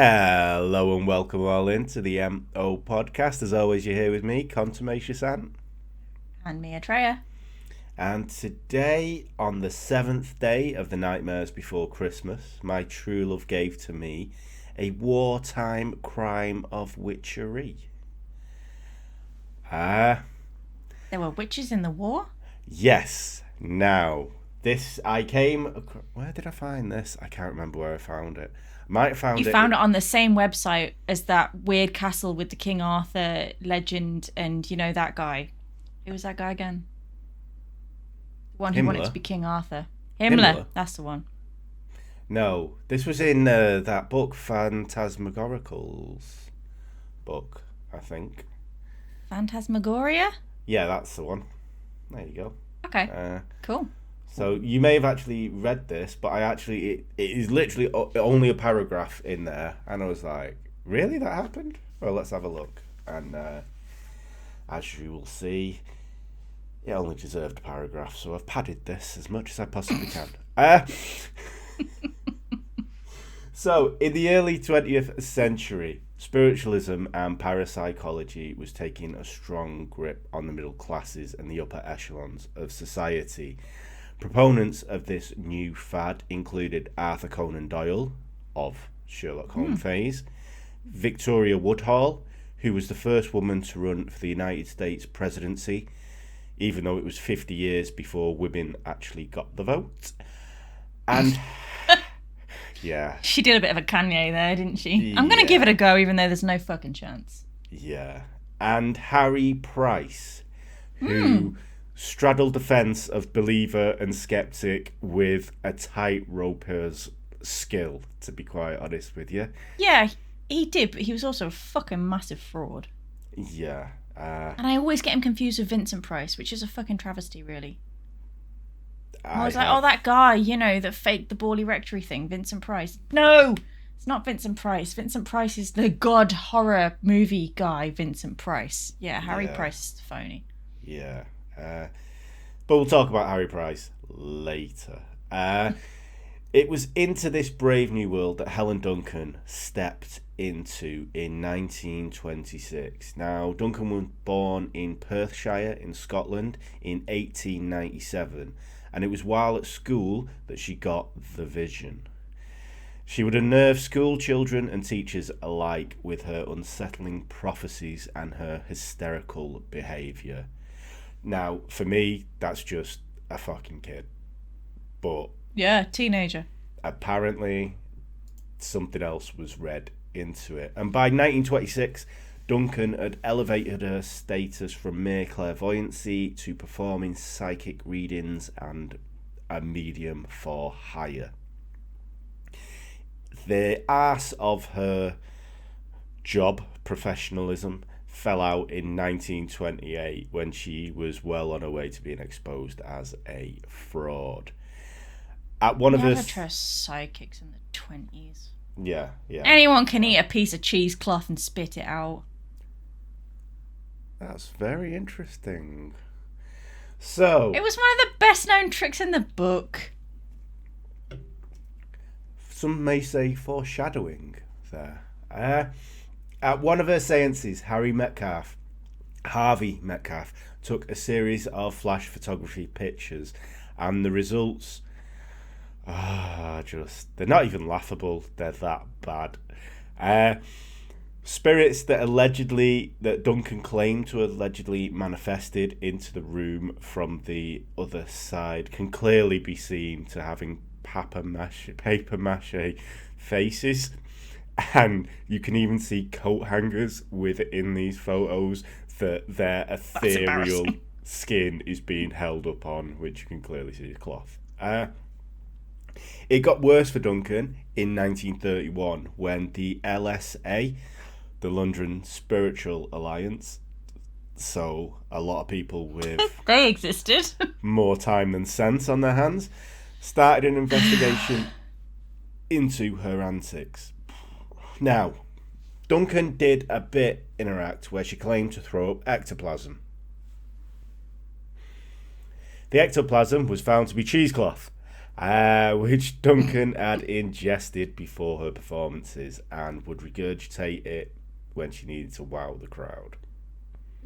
Hello and welcome all into the MO podcast. As always, you're here with me, Contumacious Ant. And me, Atreya. And today, on the 7th day of the Nightmares Before Xmas, my true love gave to me a wartime crime of witchery. There were witches in the war? Yes. Now, where did I find this? I can't remember where I found it. Might have found You found it on the same website as that weird castle with the King Arthur legend and, you know, that guy. Who was that guy again? The one who wanted to be King Arthur. Himmler. That's the one. No, this was in that book, Phantasmagorical's book, I think. Phantasmagoria? Yeah, that's the one. There you go. Okay, cool. So you may have actually read this, but it is literally only a paragraph in there. And I was like, really? That happened? Well, let's have a look. And as you will see, it only deserved a paragraph. So I've padded this as much as I possibly can. So, in the early 20th century, spiritualism and parapsychology was taking a strong grip on the middle classes and the upper echelons of society. Proponents of this new fad included Arthur Conan Doyle, of Sherlock Holmes phase, Victoria Woodhull, who was the first woman to run for the United States presidency, even though it was 50 years before women actually got the vote. And yeah. She did a bit of a Kanye there, didn't she? I'm going to give it a go, even though there's no fucking chance. Yeah. And Harry Price, who straddled the fence of believer and skeptic with a tightroper's skill, to be quite honest with you. Yeah, he did, but he was also a fucking massive fraud. Yeah. And I always get him confused with Vincent Price, which is a fucking travesty, really. I was like, that guy, you know, that faked the Borley Rectory thing, Vincent Price. No, it's not Vincent Price. Vincent Price is the god horror movie guy, Vincent Price. Yeah, Harry Price is the phony. Yeah. But we'll talk about Harry Price later. It was into this brave new world that Helen Duncan stepped into in 1926. Now, Duncan was born in Perthshire in Scotland in 1897. And it was while at school that she got the vision. She would unnerve school children and teachers alike with her unsettling prophecies and her hysterical behaviour. Now, for me, that's just a fucking kid. But yeah, teenager. Apparently, something else was read into it. And by 1926, Duncan had elevated her status from mere clairvoyancy to performing psychic readings and a medium for hire. The arse of her job professionalism fell out in 1928 when she was well on her way to being exposed as a fraud. At one of her psychics in the 20s. Yeah. Anyone can eat a piece of cheesecloth and spit it out. That's very interesting. So it was one of the best known tricks in the book. Some may say foreshadowing there. At one of her seances, Harvey Metcalf took a series of flash photography pictures, and the results they're not even laughable. They're that bad. Spirits that Duncan claimed to have allegedly manifested into the room from the other side can clearly be seen to having paper mache faces, and you can even see coat hangers within these photos that their ethereal skin is being held up on, which you can clearly see the cloth. It got worse for Duncan in 1931 when the LSA, the London Spiritual Alliance, so a lot of people with they existed more time than sense on their hands, started an investigation into her antics. Now, Duncan did a bit in her act where she claimed to throw up ectoplasm. The ectoplasm was found to be cheesecloth, which Duncan had ingested before her performances and would regurgitate it when she needed to wow the crowd.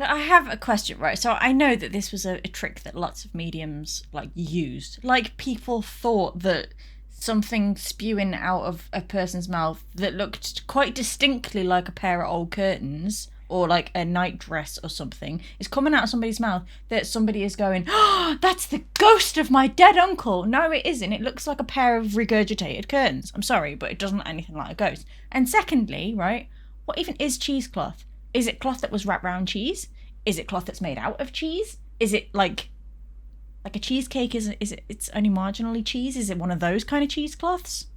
I have a question, right? So I know that this was a trick that lots of mediums used. People thought that something spewing out of a person's mouth that looked quite distinctly like a pair of old curtains or like a nightdress or something is coming out of somebody's mouth, that somebody is going, "Oh, that's the ghost of my dead uncle." No, it isn't. It looks like a pair of regurgitated curtains. I'm sorry, but it doesn't look anything like a ghost. And secondly, right, what even is cheesecloth? Is it cloth that was wrapped around cheese? Is it cloth that's made out of cheese? Is it like a cheesecake? It's only marginally cheese? Is it one of those kind of cheesecloths?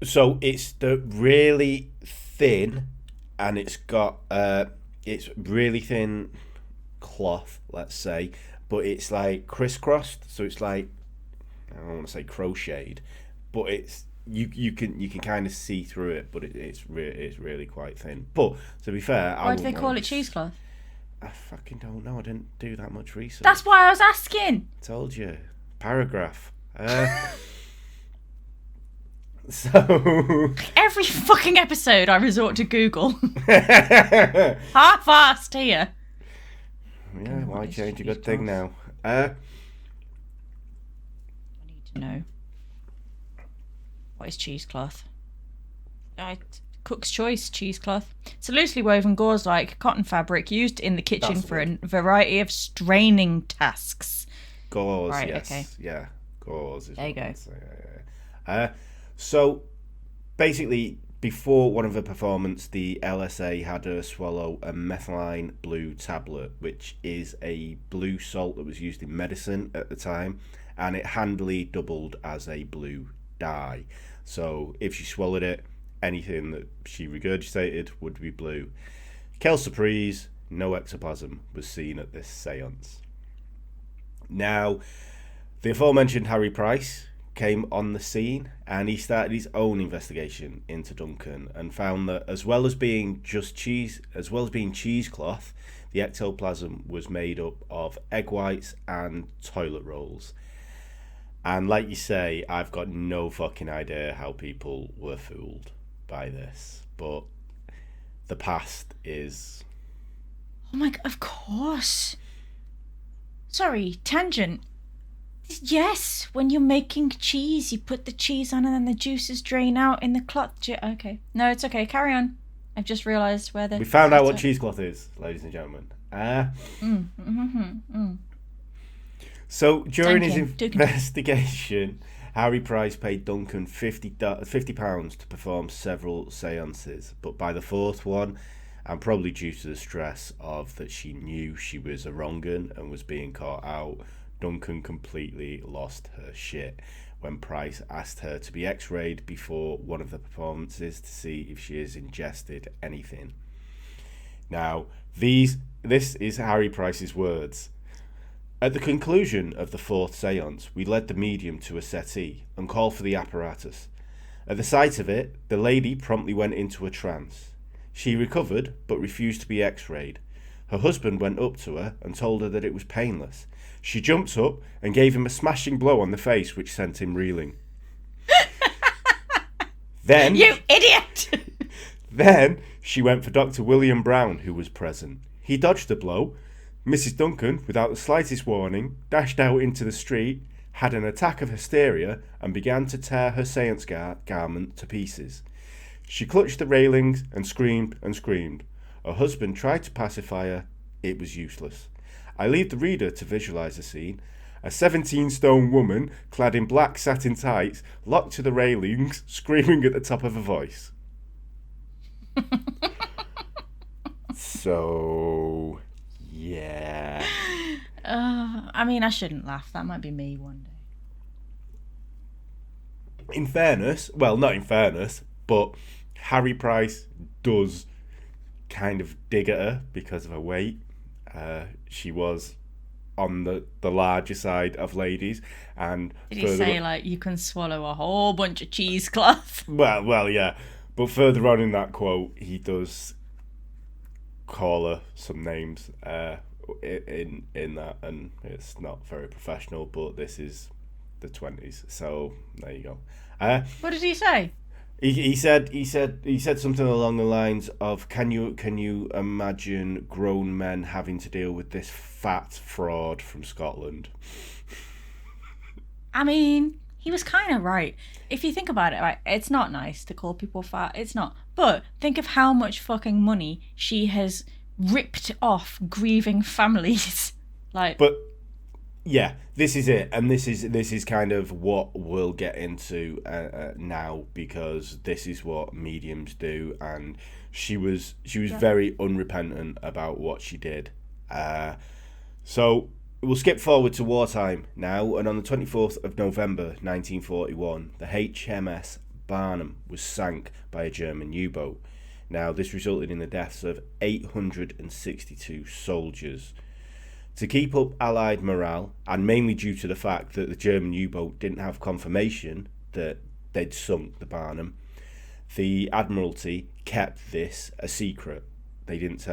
So it's the really thin, and it's got it's really thin cloth, let's say, but it's like crisscrossed. So it's like, I don't want to say crocheted, but it's you can kind of see through it, but it's really quite thin. But to be fair, why do they call it cheesecloth? I fucking don't know. I didn't do that much research. That's why I was asking. Told you. Paragraph. So every fucking episode I resort to Google. Half-assed here. Yeah, why change a good thing now? I need to know. What is cheesecloth? Cook's choice cheesecloth. It's a loosely woven gauze-like cotton fabric used in the kitchen for a variety of straining tasks. Gauze, right, yes. Okay. Yeah, gauze. There you go. So, basically, before one of her performances, the LSA had her swallow a methylene blue tablet, which is a blue salt that was used in medicine at the time, and it handily doubled as a blue dye. So, if she swallowed it, anything that she regurgitated would be blue. Quelle surprise, no ectoplasm was seen at this seance. Now, the aforementioned Harry Price came on the scene, and he started his own investigation into Duncan and found that as well as being cheesecloth, the ectoplasm was made up of egg whites and toilet rolls. And like you say, I've got no fucking idea how people were fooled by this, but the past is... Oh my god, of course. Sorry, tangent. Yes, when you're making cheese, you put the cheese on and then the juices drain out in the cloth. Okay. No, it's okay. Carry on. I've just realised where the... We found out what cheesecloth is, ladies and gentlemen. So, during his investigation, Harry Price paid Duncan £50 to perform several seances, but by the fourth one, and probably due to the stress of that she knew she was a wrong-un and was being caught out, Duncan completely lost her shit when Price asked her to be x-rayed before one of the performances to see if she has ingested anything. Now, this is Harry Price's words. At the conclusion of the fourth seance, we led the medium to a settee and called for the apparatus. At the sight of it, the lady promptly went into a trance. She recovered, but refused to be x-rayed. Her husband went up to her and told her that it was painless. She jumped up and gave him a smashing blow on the face, which sent him reeling. Then... You idiot! Then she went for Dr. William Brown, who was present. He dodged the blow. Mrs. Duncan, without the slightest warning, dashed out into the street, had an attack of hysteria, and began to tear her seance garment to pieces. She clutched the railings and screamed and screamed. Her husband tried to pacify her. It was useless. I leave the reader to visualise the scene. A 17-stone woman, clad in black satin tights, locked to the railings, screaming at the top of her voice. So... yeah. I mean, I shouldn't laugh. That might be me one day. In fairness, well, not in fairness, but Harry Price does kind of dig at her because of her weight. She was on the larger side of ladies, and did he say like you can swallow a whole bunch of cheesecloth? Well, yeah, but further on in that quote, he does call her some names in that, and it's not very professional, but this is the 20s. So there you go. What did he say? He said something along the lines of, can you imagine grown men having to deal with this fat fraud from Scotland? I mean, he was kind of right. If you think about it, right, it's not nice to call people fat. It's not. But think of how much fucking money she has ripped off grieving families. But yeah, this is it, and this is kind of what we'll get into now, because this is what mediums do, and she was very unrepentant about what she did. So we'll skip forward to wartime now, and on the 24th of November 1941, the HMS Barnum was sank by a German U-boat. Now, this resulted in the deaths of 862 soldiers. To keep up Allied morale, and mainly due to the fact that the German U-boat didn't have confirmation that they'd sunk the Barnum, the Admiralty kept this a secret. They didn't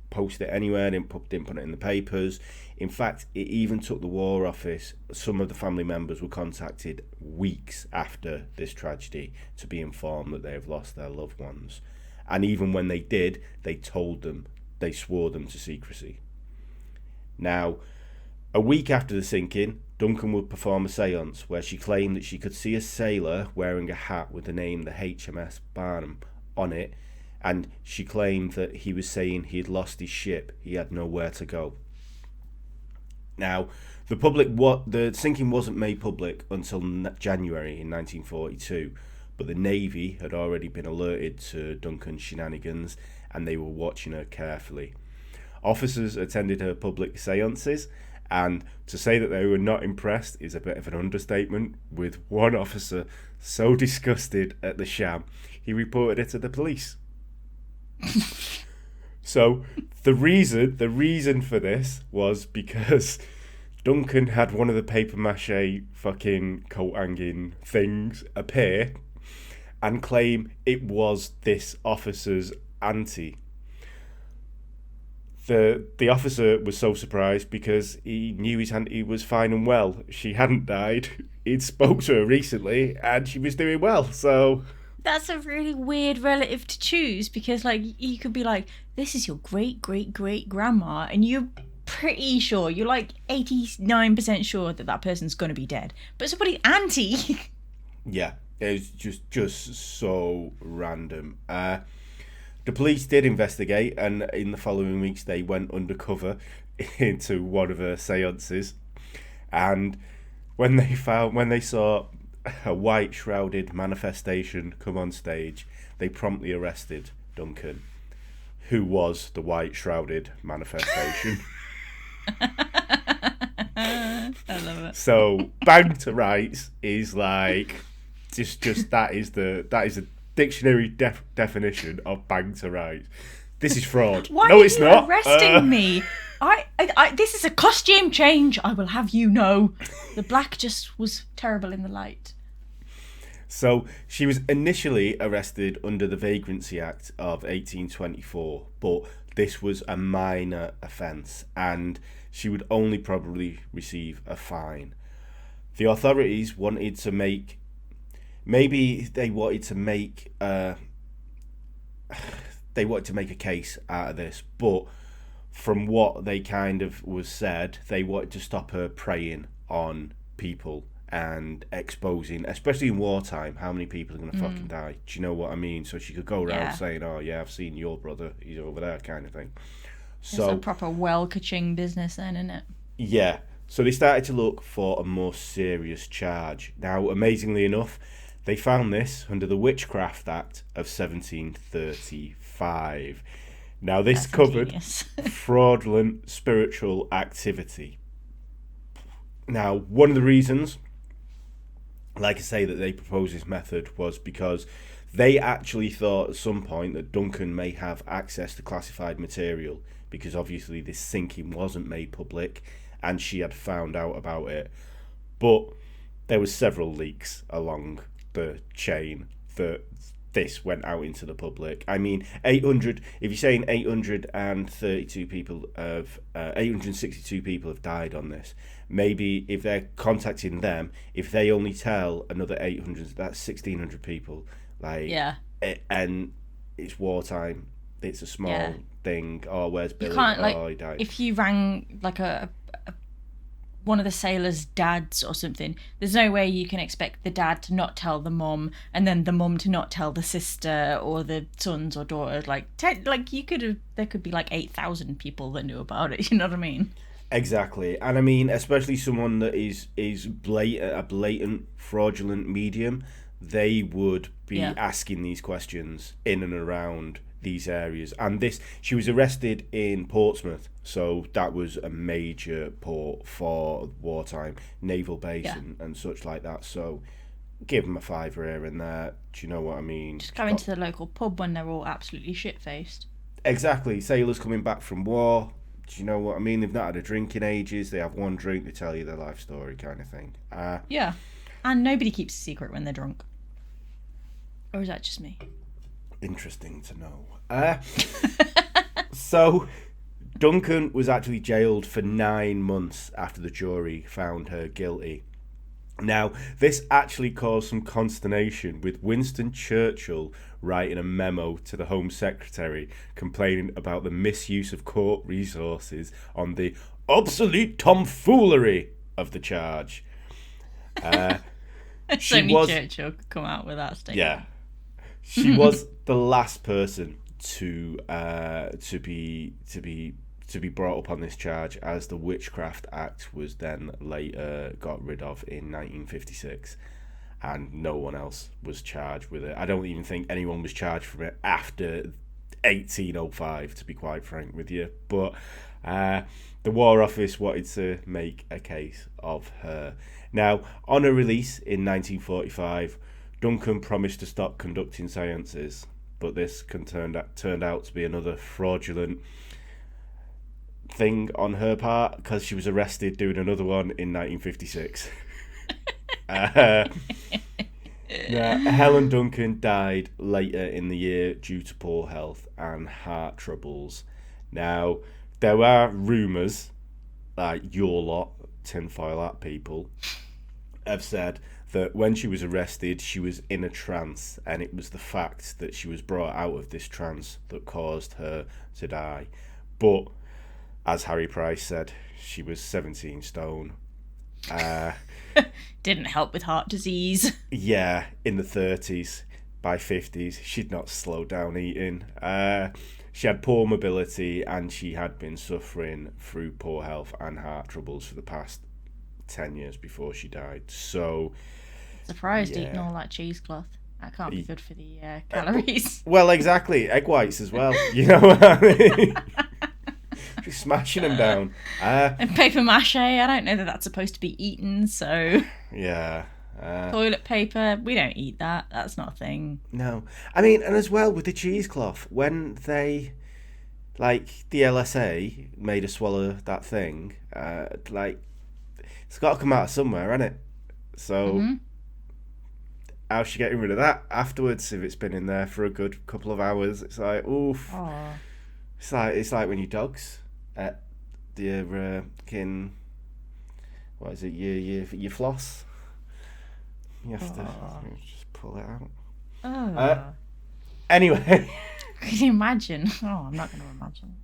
post it anywhere, didn't put it in the papers. In fact, it even took the War Office. Some of the family members were contacted weeks after this tragedy to be informed that they have lost their loved ones. And even when they did, they swore them to secrecy. Now, a week after the sinking, Duncan would perform a séance where she claimed that she could see a sailor wearing a hat with the name the HMS Barnum on it, and she claimed that he was saying he had lost his ship, he had nowhere to go. Now, the sinking wasn't made public until January in 1942, but the Navy had already been alerted to Duncan's shenanigans, and they were watching her carefully. Officers attended her public seances, and to say that they were not impressed is a bit of an understatement, with one officer so disgusted at the sham, he reported it to the police. So the reason for this was because Duncan had one of the paper mache fucking coat hanging things appear and claim it was this officer's auntie. The officer was so surprised because he knew his auntie was fine and well. She hadn't died. He'd spoke to her recently and she was doing well, so... That's a really weird relative to choose, because you could be like, this is your great-great-great-grandma, and you're pretty sure, you're 89% sure that person's going to be dead. But somebody's auntie... Yeah, it was just so random. The police did investigate, and in the following weeks they went undercover into one of her seances, and when they saw a white shrouded manifestation come on stage, they promptly arrested Duncan, who was the white shrouded manifestation. I love it. So bang to rights is just that is the dictionary definition of bang to rights. This is fraud. Why no, are it's you not. arresting me? I this is a costume change, I will have you know. The black just was terrible in the light. So she was initially arrested under the Vagrancy Act of 1824, but this was a minor offence and she would only probably receive a fine. The authorities wanted to make a case out of this, but from what they kind of was said, they wanted to stop her preying on people and exposing, especially in wartime, how many people are going to fucking die. Do you know what I mean? So she could go around saying, oh yeah, I've seen your brother, he's over there, kind of thing. So it's a proper well-catching business then, isn't it? Yeah. So they started to look for a more serious charge. Now, amazingly enough, they found this under the Witchcraft Act of 1735. Now, this covered fraudulent spiritual activity. Now, one of the reasons, like I say, that they proposed this method was because they actually thought at some point that Duncan may have access to classified material, because obviously this sinking wasn't made public and she had found out about it. But there was several leaks along the chain that this went out into the public. I mean, 800. If you're saying 832 people have 862 people have died on this, maybe if they're contacting them, if they only tell another 800, that's 1,600 people. Like, and it's wartime. It's a small thing. Oh, where's Billy? You can't, he died. If you rang like a one of the sailors' dads or something, there's no way you can expect the dad to not tell the mum, and then the mum to not tell the sister or the sons or daughters. Like there could be like 8,000 people that knew about it. You know what I mean? Exactly, and I mean, especially someone that is a blatant fraudulent medium, they would be asking these questions in and around these areas. And she was arrested in Portsmouth, so that was a major port for wartime, naval base and such like that. So give them a fiver here and there. Do you know what I mean? Just go into the local pub when they're all absolutely shit-faced. Exactly. Sailors coming back from war. Do you know what I mean? They've not had a drink in ages. They have one drink, they tell you their life story kind of thing. Yeah. And nobody keeps a secret when they're drunk. Or is that just me? Interesting to know. So, Duncan was actually jailed for 9 months after the jury found her guilty. Now, this actually caused some consternation, with Winston Churchill writing a memo to the Home Secretary complaining about the misuse of court resources on the obsolete tomfoolery of the charge. Churchill could come out with that statement. Yeah. She was the last person to be brought up on this charge, as the Witchcraft Act was then later got rid of in 1956, and no one else was charged with it. I don't even think anyone was charged for it after 1805, to be quite frank with you. But the War Office wanted to make a case of her. Now, on her release in 1945, Duncan promised to stop conducting seances, but this turned out to be another fraudulent thing on her part, because she was arrested doing another one in 1956. Helen Duncan died later in the year due to poor health and heart troubles. Now, there are rumours, like your lot, tinfoil hat people, have said that when she was arrested, she was in a trance, and it was the fact that she was brought out of this trance that caused her to die. But, as Harry Price said, she was 17 stone. Didn't help with heart disease. Yeah, in the 30s. By 50s, she'd not slowed down eating. She had poor mobility, and she had been suffering through poor health and heart troubles for the past 10 years before she died. So, surprised eating all that cheesecloth. That can't be good for the calories. Well, exactly. Egg whites as well. You know what I mean? Just smashing them down. And paper mache, I don't know that that's supposed to be eaten, so... Yeah. Toilet paper, we don't eat that. That's not a thing. No. I mean, and as well with the cheesecloth, when they... Like, the LSA made her swallow that thing, it's got to come out somewhere, hasn't it? So, how's she getting rid of that afterwards if it's been in there for a good couple of hours? It's like, oof. Aww. It's like when your dogs at your what is it? Your floss. You have to just pull it out. Oh. Anyway. Can you imagine? Oh, I'm not going to imagine.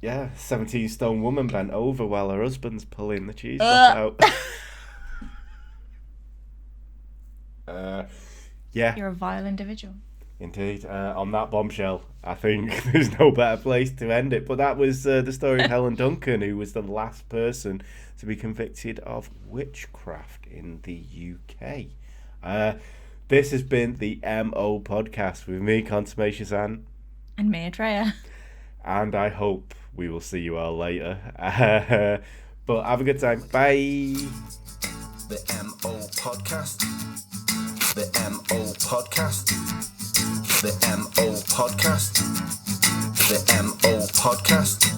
Yeah, 17 stone woman bent over while her husband's pulling the cheese out. Yeah. You're a vile individual. Indeed. On that bombshell, I think there's no better place to end it. But that was the story of Helen Duncan, who was the last person to be convicted of witchcraft in the UK. This has been the MO podcast with me, Consummation Ann. And me, Atreya. And I hope we will see you all later. But have a good time. Bye. The MO podcast. The MO podcast. The MO podcast. The MO podcast.